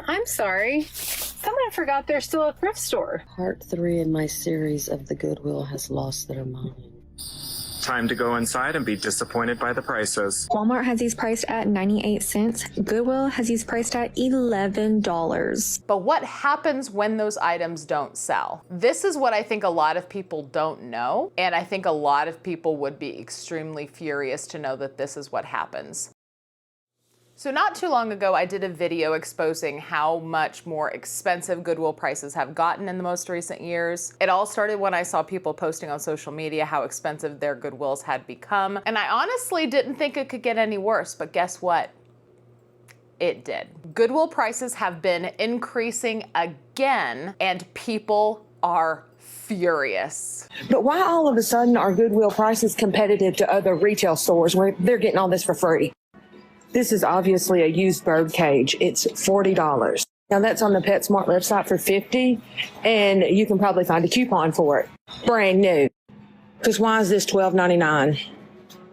I'm sorry. Someone forgot there's still a thrift store. Part 3 in my series of the Goodwill has lost their mind. Time to go inside and be disappointed by the prices. Walmart has these priced at 98 cents. Goodwill has these priced at $11. But what happens when those items don't sell? This is what I think a lot of people don't know, and I think a lot of people would be extremely furious to know that this is what happens. So not too long ago, I did a video exposing how much more expensive Goodwill prices have gotten in the most recent years. It all started when I saw people posting on social media how expensive their Goodwills had become. And I honestly didn't think it could get any worse, but guess what? It did. Goodwill prices have been increasing again, and people are furious. But why all of a sudden are Goodwill prices competitive to other retail stores where they're getting all this for free? This is obviously a used bird cage. It's $40. Now that's on the PetSmart website for $50, and you can probably find a coupon for it. Brand new. Because why is this $12.99?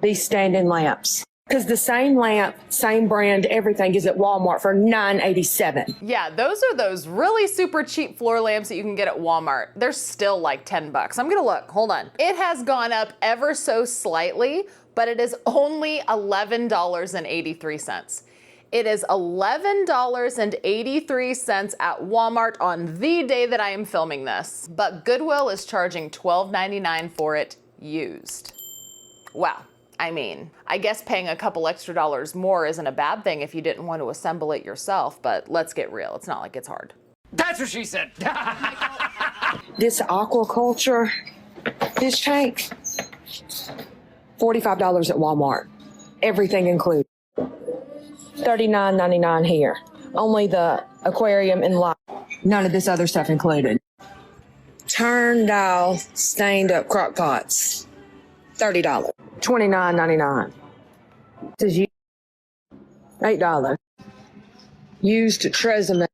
These standing lamps. Because the same lamp, same brand, everything is at Walmart for $9.87. Yeah, those are those really super cheap floor lamps that you can get at Walmart. They're still like 10 bucks. I'm gonna look, hold on. It has gone up ever so slightly, but it is only $11.83. It is $11.83 at Walmart on the day that I am filming this. But Goodwill is charging $12.99 for it used. Wow. I mean, I guess paying a couple extra dollars more isn't a bad thing if you didn't want to assemble it yourself, but let's get real. It's not like it's hard. That's what she said. This aquaculture fish tank, $45 at Walmart. Everything included. $39.99 here. Only the aquarium and light. None of this other stuff included. Turn dial stained up crock pots. $30. $29.99. This is used. $8. Used Tresemme.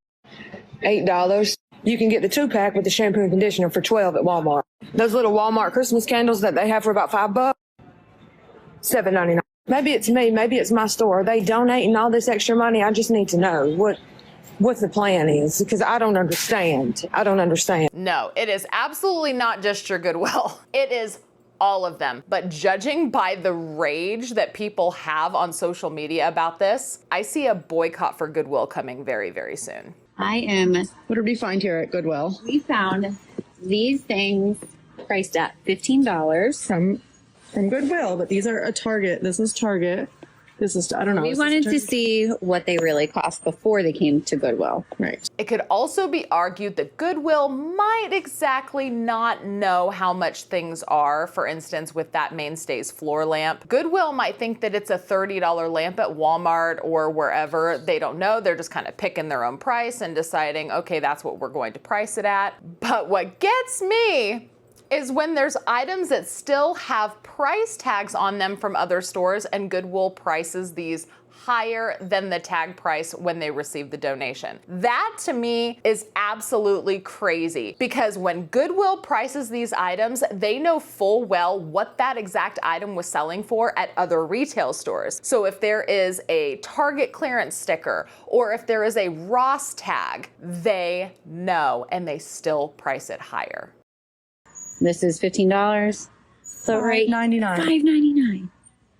$8. You can get the 2-pack with the shampoo and conditioner for $12 at Walmart. Those little Walmart Christmas candles that they have for about $5, $7.99. Maybe it's me. Maybe it's my store. Are they donating all this extra money? I just need to know what the plan is, because I don't understand. I don't understand. No, it is absolutely not just your Goodwill. It is all of them. But judging by the rage that people have on social media about this, I see a boycott for Goodwill coming very, very soon. What did we find here at Goodwill? We found these things priced at $15. From Goodwill, but these are a Target. This is Target. This is, I don't know. We wanted to see what they really cost before they came to Goodwill. Right. It could also be argued that Goodwill might exactly not know how much things are. For instance, with that Mainstays floor lamp, Goodwill might think that it's a $30 lamp at Walmart or wherever. They don't know. They're just kind of picking their own price and deciding, okay, that's what we're going to price it at. But what gets me is when there's items that still have price tags on them from other stores and Goodwill prices these higher than the tag price when they receive the donation. That to me is absolutely crazy, because when Goodwill prices these items, they know full well what that exact item was selling for at other retail stores. So if there is a Target clearance sticker or if there is a Ross tag, they know, and they still price it higher. This is $15. So right, $5.99. $5.99.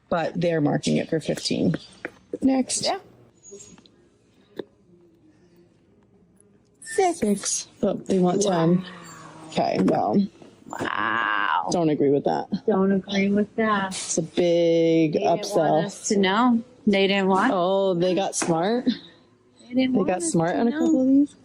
But they're marking it for $15. Next. Yeah. Six. But they want 10. Okay, well. Wow. Don't agree with that. Don't agree with that. It's a big They didn't want upsell. us to know. They didn't want. Oh, they got smart. They got smart on a couple of these.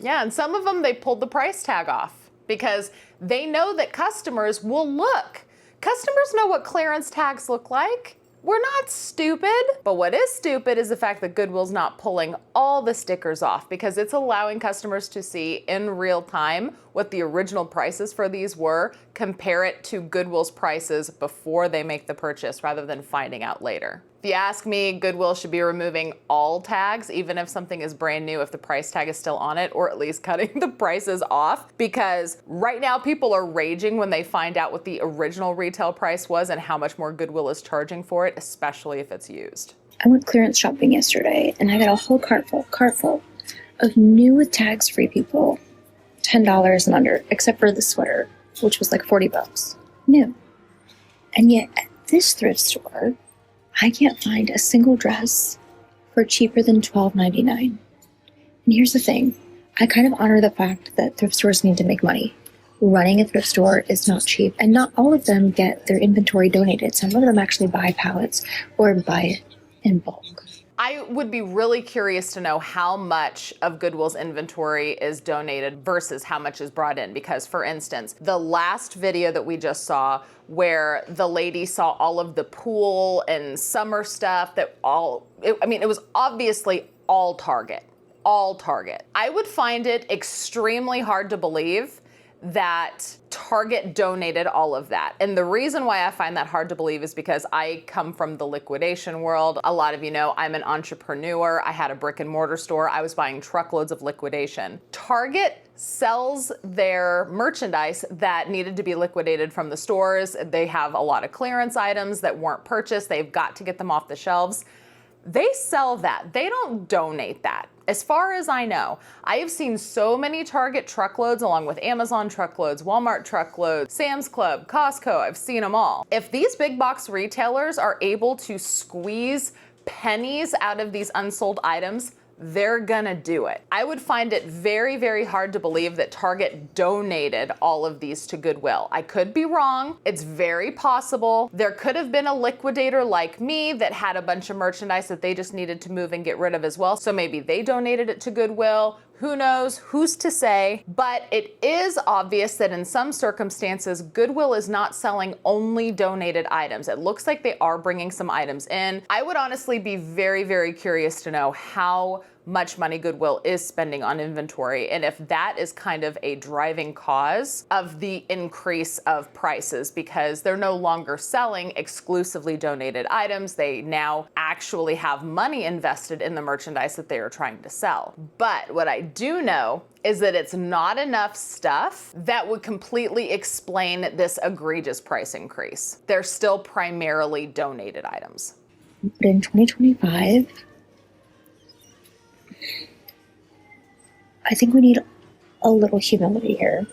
Yeah, and some of them, they pulled the price tag off because they know that customers will look. Customers know what clearance tags look like. We're not stupid. But what is stupid is the fact that Goodwill's not pulling all the stickers off, because it's allowing customers to see in real time what the original prices for these were, compare it to Goodwill's prices before they make the purchase rather than finding out later. If you ask me, Goodwill should be removing all tags, even if something is brand new, if the price tag is still on it, or at least cutting the prices off, because right now people are raging when they find out what the original retail price was and how much more Goodwill is charging for it, especially if it's used. I went clearance shopping yesterday and I got a whole cart full. of new with tags free people, $10 and under, except for the sweater, which was like $40. New. And yet at this thrift store, I can't find a single dress for cheaper than $12.99. And here's the thing. I kind of honor the fact that thrift stores need to make money. Running a thrift store is not cheap, and not all of them get their inventory donated. Some of them actually buy pallets or buy it in bulk. I would be really curious to know how much of Goodwill's inventory is donated versus how much is brought in. Because, for instance, the last video that we just saw where the lady saw all of the pool and summer stuff it was obviously all Target. All Target. I would find it extremely hard to believe that Target donated all of that. And the reason why I find that hard to believe is because I come from the liquidation world. A lot of you know I'm an entrepreneur. I had a brick and mortar store. I was buying truckloads of liquidation. Target sells their merchandise that needed to be liquidated from the stores. They have a lot of clearance items that weren't purchased. They've got to get them off the shelves. They sell that. They don't donate that. As far as I know, I have seen so many Target truckloads along with Amazon truckloads, Walmart truckloads, Sam's Club, Costco. I've seen them all. If these big box retailers are able to squeeze pennies out of these unsold items, they're gonna do it. I would find it very, very hard to believe that Target donated all of these to Goodwill. I could be wrong. It's very possible. There could have been a liquidator like me that had a bunch of merchandise that they just needed to move and get rid of as well. So maybe they donated it to Goodwill. Who knows? Who's to say? But it is obvious that in some circumstances, Goodwill is not selling only donated items. It looks like they are bringing some items in. I would honestly be very, very curious to know how much money Goodwill is spending on inventory, and if that is kind of a driving cause of the increase of prices, because they're no longer selling exclusively donated items. They now actually have money invested in the merchandise that they are trying to sell. But what I do know is that it's not enough stuff that would completely explain this egregious price increase. They're still primarily donated items. But in 2025, I think we need a little humility here.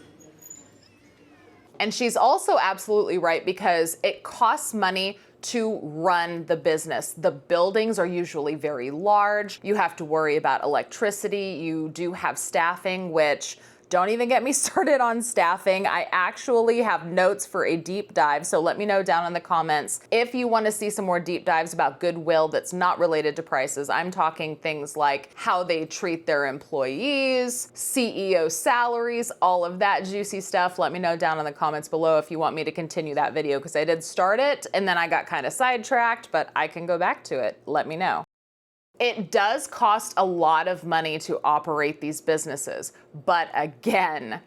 And she's also absolutely right, because it costs money to run the business. The buildings are usually very large. You have to worry about electricity. You do have staffing, which don't even get me started on staffing. I actually have notes for a deep dive, so let me know down in the comments if you want to see some more deep dives about Goodwill that's not related to prices. I'm talking things like how they treat their employees, CEO salaries, all of that juicy stuff. Let me know down in the comments below if you want me to continue that video, because I did start it and then I got kind of sidetracked, but I can go back to it. Let me know. It does cost a lot of money to operate these businesses, but again,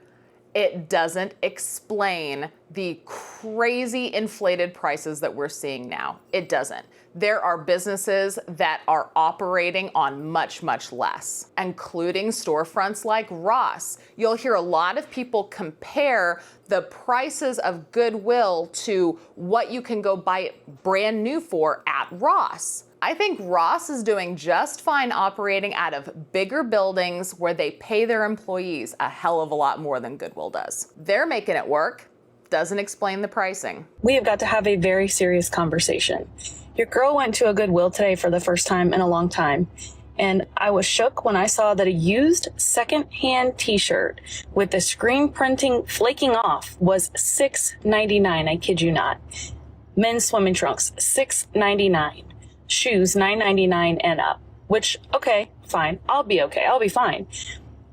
it doesn't explain the crazy inflated prices that we're seeing now. It doesn't. There are businesses that are operating on much, much less, including storefronts like Ross. You'll hear a lot of people compare the prices of Goodwill to what you can go buy it brand new for at Ross. I think Ross is doing just fine operating out of bigger buildings where they pay their employees a hell of a lot more than Goodwill does. They're making it work. Doesn't explain the pricing. We have got to have a very serious conversation. Your girl went to a Goodwill today for the first time in a long time, and I was shook when I saw that a used second-hand t-shirt with the screen printing flaking off was $6.99. I kid you not. Men's swimming trunks, $6.99. Shoes, $9.99 and up, which, okay, fine. I'll be okay. I'll be fine.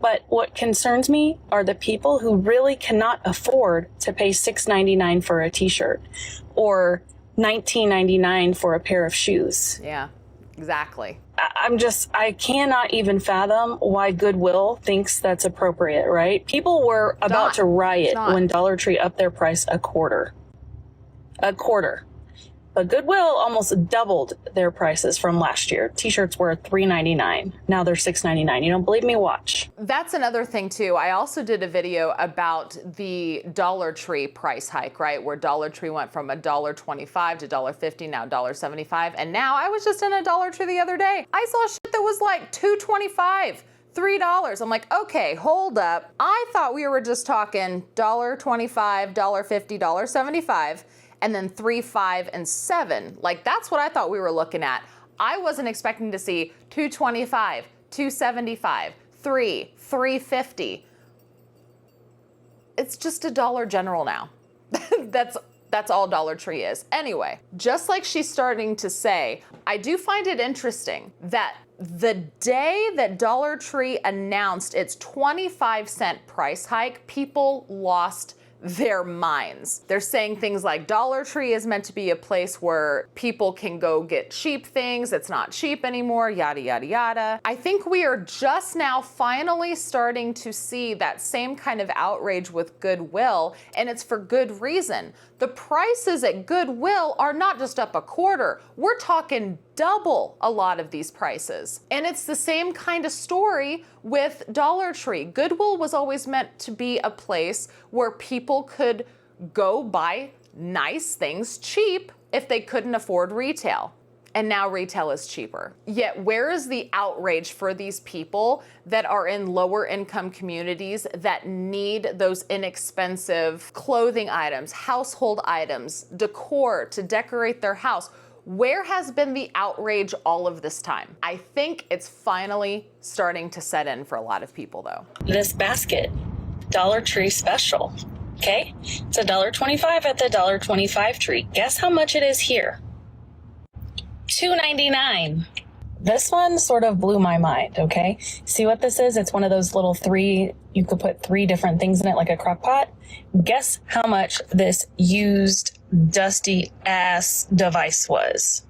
But what concerns me are the people who really cannot afford to pay $6.99 for a t-shirt or $19.99 for a pair of shoes. Yeah, exactly. I cannot even fathom why Goodwill thinks that's appropriate, right? People were about to riot when Dollar Tree upped their price a quarter. But Goodwill almost doubled their prices from last year. T-shirts were $3.99. Now they're $6.99. You don't believe me? Watch. That's another thing too. I also did a video about the Dollar Tree price hike, right? Where Dollar Tree went from $1.25 to $1.50, now $1.75. And now I was just in a Dollar Tree the other day. I saw shit that was like $2.25, $3. I'm like, okay, hold up. I thought we were just talking $1.25, $1.50, $1.75, and then 3, 5, and 7. Like, that's what I thought we were looking at. I wasn't expecting to see $2.25, $2.75, $3, $3.50. It's just a Dollar General now. That's all Dollar Tree is. Anyway, just like she's starting to say, I do find it interesting that the day that Dollar Tree announced its 25-cent price hike, people lost their minds. They're saying things like Dollar Tree is meant to be a place where people can go get cheap things. It's not cheap anymore, yada, yada, yada. I think we are just now finally starting to see that same kind of outrage with Goodwill, and it's for good reason. The prices at Goodwill are not just up a quarter. We're talking double a lot of these prices. And it's the same kind of story with Dollar Tree. Goodwill was always meant to be a place where people could go buy nice things cheap if they couldn't afford retail. And now retail is cheaper. Yet where is the outrage for these people that are in lower income communities that need those inexpensive clothing items, household items, decor to decorate their house? Where has been the outrage all of this time? I think it's finally starting to set in for a lot of people though. This basket, Dollar Tree special, okay? It's $1.25 at the $1.25 tree. Guess how much it is here? $2.99. This one sort of blew my mind, okay? See what this is? It's one of those little you could put 3 different things in it like a crock pot. Guess how much this used dusty ass device was.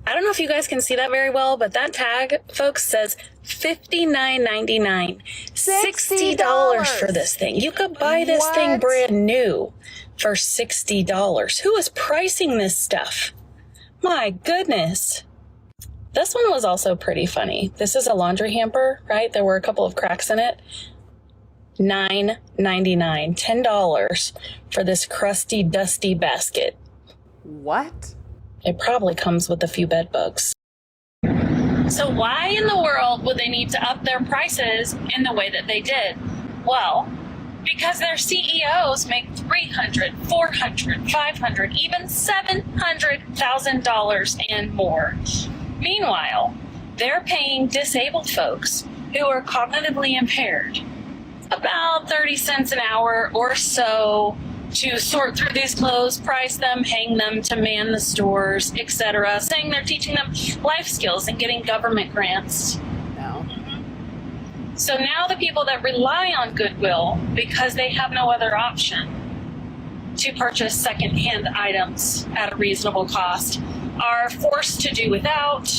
I don't know if you guys can see that very well, but that tag, folks, says $59.99. $60 for this thing. You could buy this thing brand new for $60. Who is pricing this stuff? My goodness. This one was also pretty funny. This is a laundry hamper, right? There were a couple of cracks in it. $9.99, $10 for this crusty, dusty basket. What? It probably comes with a few bed bugs. So why in the world would they need to up their prices in the way that they did? Well, because their CEOs make $300,000, $400,000, $500,000, even $700,000 and more. Meanwhile, they're paying disabled folks who are cognitively impaired about 30 cents an hour or so to sort through these clothes, price them, hang them, to man the stores, etc., saying they're teaching them life skills and getting government grants. No. So now the people that rely on Goodwill, because they have no other option to purchase secondhand items at a reasonable cost, are forced to do without.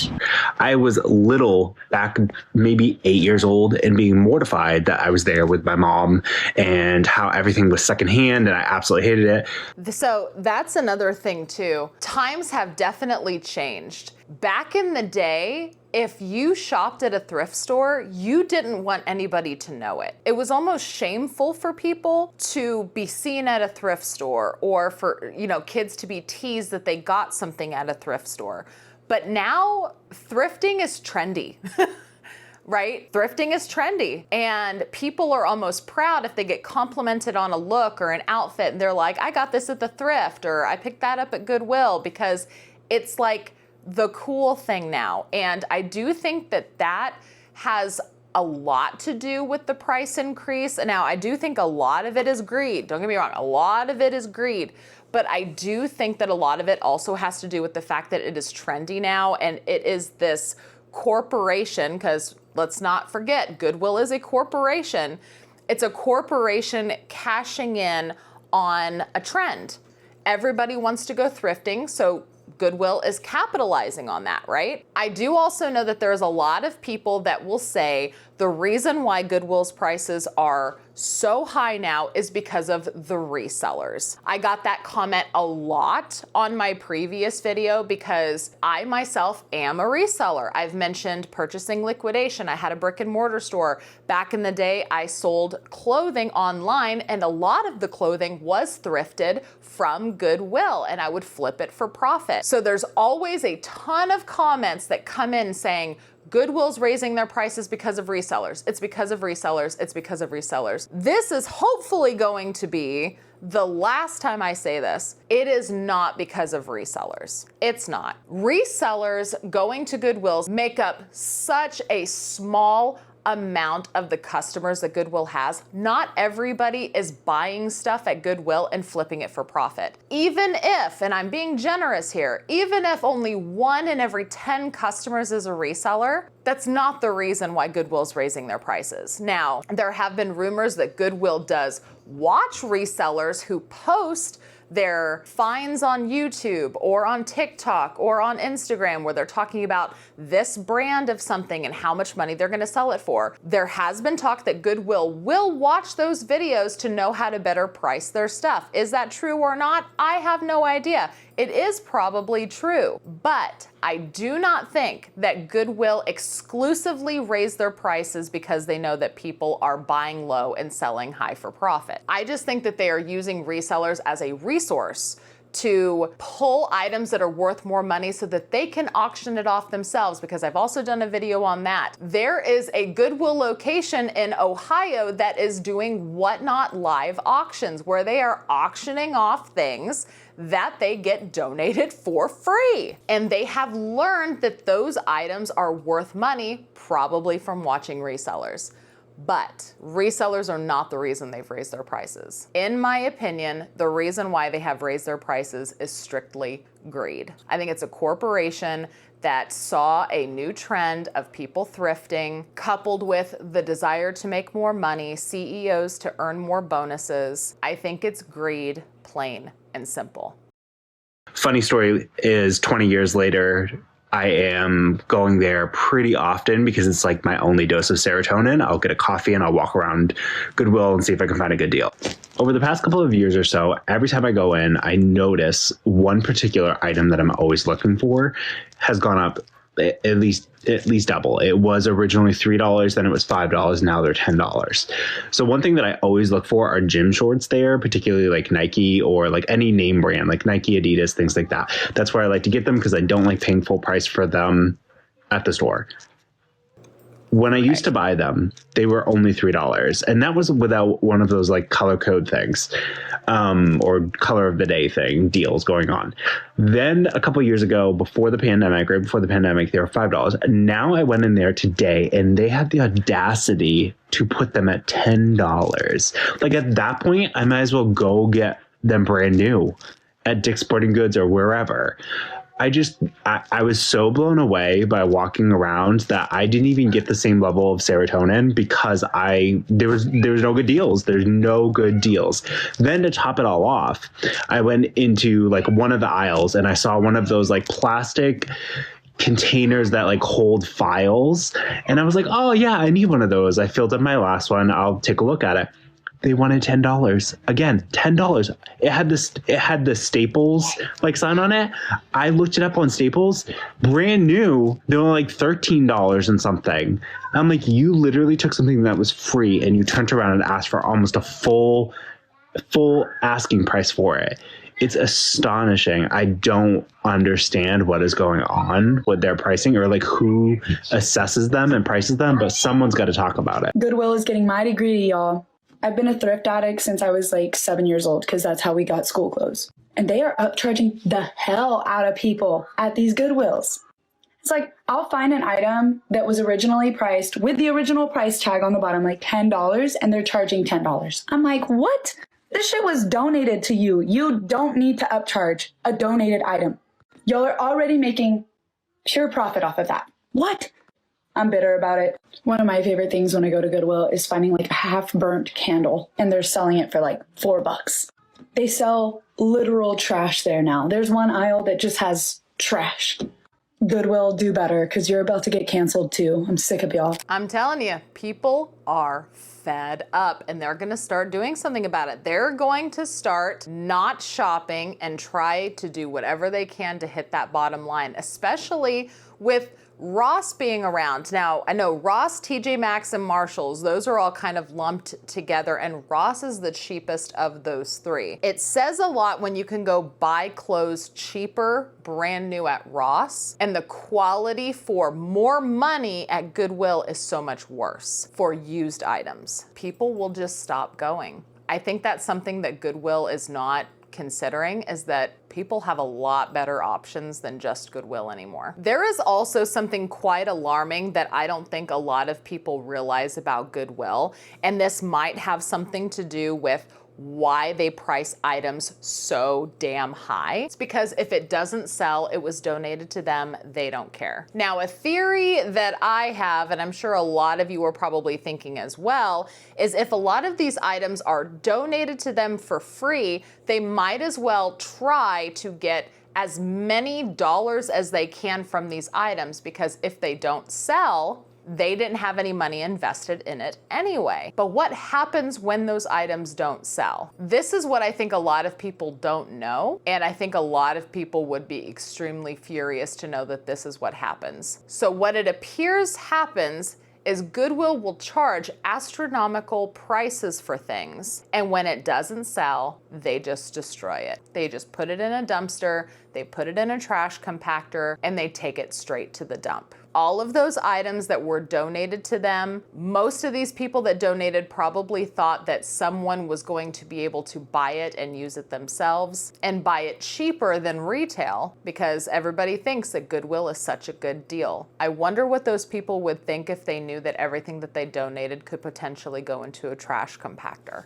I was little, back maybe 8 years old, and being mortified that I was there with my mom and how everything was secondhand, and I absolutely hated it. So that's another thing too. Times have definitely changed. Back in the day, if you shopped at a thrift store, you didn't want anybody to know it. It was almost shameful for people to be seen at a thrift store, or for, kids to be teased that they got something at a thrift store. But now thrifting is trendy. Right? Thrifting is trendy, and people are almost proud if they get complimented on a look or an outfit and they're like, I got this at the thrift, or I picked that up at Goodwill, because it's like the cool thing now. And I do think that that has a lot to do with the price increase. Now, I do think a lot of it is greed. Don't get me wrong, a lot of it is greed. But I do think that a lot of it also has to do with the fact that it is trendy now, and it is this corporation, because let's not forget, Goodwill is a corporation. It's a corporation cashing in on a trend. Everybody wants to go thrifting, so Goodwill is capitalizing on that, right? I do also know that there's a lot of people that will say the reason why Goodwill's prices are so high now is because of the resellers. I got that comment a lot on my previous video because I myself am a reseller. I've mentioned purchasing liquidation. I had a brick and mortar store. Back in the day, I sold clothing online, and a lot of the clothing was thrifted from Goodwill, and I would flip it for profit. So there's always a ton of comments that come in saying Goodwill's raising their prices because of resellers. It's because of resellers. It's because of resellers. This is hopefully going to be the last time I say this. It is not because of resellers. It's not. Resellers going to Goodwill's make up such a small amount of the customers that Goodwill has. Not everybody is buying stuff at Goodwill and flipping it for profit. Even if, and I'm being generous here, even if only 1 in every 10 customers is a reseller, that's not the reason why Goodwill's raising their prices. Now, there have been rumors that Goodwill does watch resellers who post their finds on YouTube or on TikTok or on Instagram where they're talking about this brand of something and how much money they're gonna sell it for. There has been talk that Goodwill will watch those videos to know how to better price their stuff. Is that true or not? I have no idea. It is probably true, but I do not think that Goodwill exclusively raise their prices because they know that people are buying low and selling high for profit. I just think that they are using resellers as a resource to pull items that are worth more money so that they can auction it off themselves, because I've also done a video on that. There is a Goodwill location in Ohio that is doing Whatnot live auctions where they are auctioning off things that they get donated for free. And they have learned that those items are worth money, probably from watching resellers. But resellers are not the reason they've raised their prices. In my opinion, the reason why they have raised their prices is strictly greed. I think it's a corporation that saw a new trend of people thrifting, coupled with the desire to make more money, CEOs to earn more bonuses. I think it's greed, plain and simple. Funny story is 20 years later, I am going there pretty often because it's like my only dose of serotonin. I'll get a coffee and I'll walk around Goodwill and see if I can find a good deal. Over the past couple of years or so, every time I go in, I notice one particular item that I'm always looking for has gone up at least double. It was originally $3, then it was $5, now they're $10. So one thing that I always look for are gym shorts there, particularly like Nike or like any name brand, like Nike, Adidas, things like that. That's where I like to get them because I don't like paying full price for them at the store. When I used to buy them, they were only $3, and that was without one of those like color code things or color of the day thing deals going on. Then a couple of years ago, before the pandemic, right before the pandemic, they were $5. Now I went in there today, and they had the audacity to put them at $10. Like at that point, I might as well go get them brand new at Dick's Sporting Goods or wherever. I was so blown away by walking around that I didn't even get the same level of serotonin because there was no good deals. There's no good deals. Then to top it all off, I went into like one of the aisles and I saw one of those like plastic containers that like hold files. And I was like, oh yeah, I need one of those. I filled up my last one. I'll take a look at it. They wanted $10. Again, $10. It had the Staples like sign on it. I looked it up on Staples, brand new. They were like $13 and something. I'm like, you literally took something that was free and you turned around and asked for almost a full asking price for it. It's astonishing. I don't understand what is going on with their pricing or like who assesses them and prices them, but someone's got to talk about it. Goodwill is getting mighty greedy, y'all. I've been a thrift addict since I was like 7 years old because that's how we got school clothes. And they are upcharging the hell out of people at these Goodwills. It's like, I'll find an item that was originally priced with the original price tag on the bottom, like $10, and they're charging $10. I'm like, what? This shit was donated to you. You don't need to upcharge a donated item. Y'all are already making pure profit off of that. What? I'm bitter about it. One of my favorite things when I go to Goodwill is finding like a half-burnt candle and they're selling it for like $4. They sell literal trash there now. There's one aisle that just has trash. Goodwill, do better because you're about to get canceled too. I'm sick of y'all. I'm telling you, people are fed up and they're going to start doing something about it. They're going to start not shopping and try to do whatever they can to hit that bottom line, especially with Ross being around. Now, I know Ross, TJ Maxx, and Marshalls, those are all kind of lumped together, and Ross is the cheapest of those three. It says a lot when you can go buy clothes cheaper, brand new at Ross, and the quality for more money at Goodwill is so much worse for used items. People will just stop going. I think that's something that Goodwill is not considering, is that people have a lot better options than just Goodwill anymore. There is also something quite alarming that I don't think a lot of people realize about Goodwill, and this might have something to do with why they price items so damn high. It's because if it doesn't sell, it was donated to them, they don't care. Now, a theory that I have, and I'm sure a lot of you are probably thinking as well, is if a lot of these items are donated to them for free, they might as well try to get as many dollars as they can from these items, because if they don't sell, they didn't have any money invested in it anyway. But what happens when those items don't sell? This is what I think a lot of people don't know, and I think a lot of people would be extremely furious to know that this is what happens. So what it appears happens is Goodwill will charge astronomical prices for things, and when it doesn't sell, they just destroy it. They just put it in a dumpster, they put it in a trash compactor, and they take it straight to the dump. All of those items that were donated to them, most of these people that donated probably thought that someone was going to be able to buy it and use it themselves and buy it cheaper than retail, because everybody thinks that Goodwill is such a good deal. I wonder what those people would think if they knew that everything that they donated could potentially go into a trash compactor.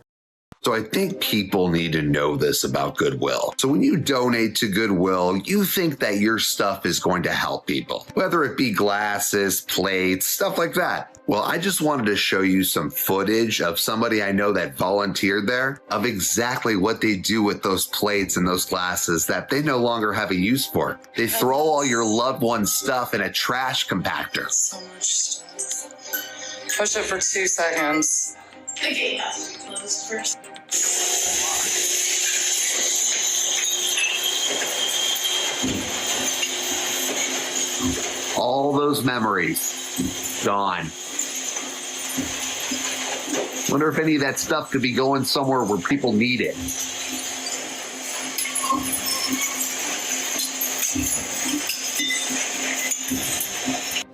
So I think people need to know this about Goodwill. So when you donate to Goodwill, you think that your stuff is going to help people, whether it be glasses, plates, stuff like that. Well, I just wanted to show you some footage of somebody I know that volunteered there, of exactly what they do with those plates and those glasses that they no longer have a use for. They throw all your loved one's stuff in a trash compactor. So much stuff. Push it for 2 seconds. Okay, close first. All those memories gone. Wonder if any of that stuff could be going somewhere where people need it.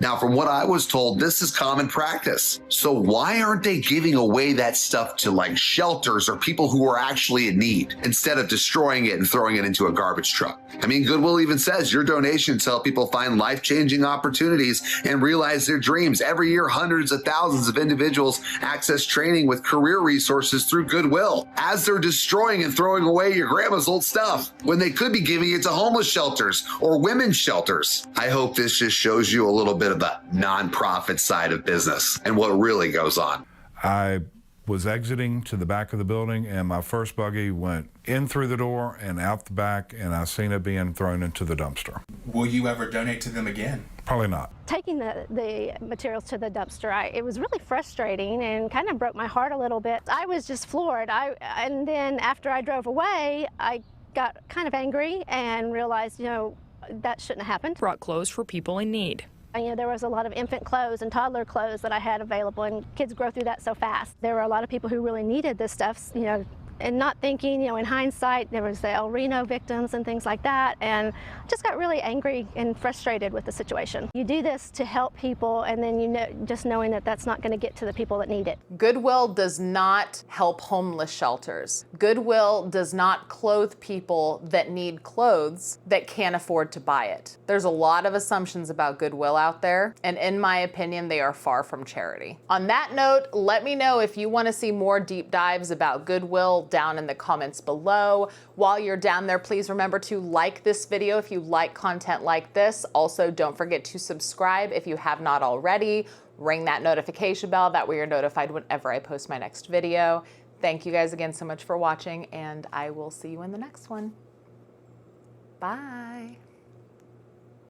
Now, from what I was told, this is common practice. So why aren't they giving away that stuff to like shelters or people who are actually in need instead of destroying it and throwing it into a garbage truck? I mean, Goodwill even says your donations help people find life-changing opportunities and realize their dreams. Every year, hundreds of thousands of individuals access training with career resources through Goodwill as they're destroying and throwing away your grandma's old stuff when they could be giving it to homeless shelters or women's shelters. I hope this just shows you a little bit of the nonprofit side of business and what really goes on. I was exiting to the back of the building, and my first buggy went in through the door and out the back, and I seen it being thrown into the dumpster. Will you ever donate to them again? Probably not. Taking the materials to the dumpster, it was really frustrating and kind of broke my heart a little bit. I was just floored. And then after I drove away, I got kind of angry and realized, that shouldn't have happened. Brought clothes for people in need. There was a lot of infant clothes and toddler clothes that I had available, and kids grow through that so fast. There were a lot of people who really needed this stuff, and not thinking, in hindsight, there was the El Reno victims and things like that, and just got really angry and frustrated with the situation. You do this to help people, and then just knowing that that's not going to get to the people that need it. Goodwill does not help homeless shelters. Goodwill does not clothe people that need clothes that can't afford to buy it. There's a lot of assumptions about Goodwill out there, and in my opinion, they are far from charity. On that note, let me know if you want to see more deep dives about Goodwill down in the comments below. While you're down there, please remember to like this video if you like content like this. Also, don't forget to subscribe if you have not already. Ring that notification bell, that way you're notified whenever I post my next video. Thank you guys again so much for watching, and I will see you in the next one. Bye.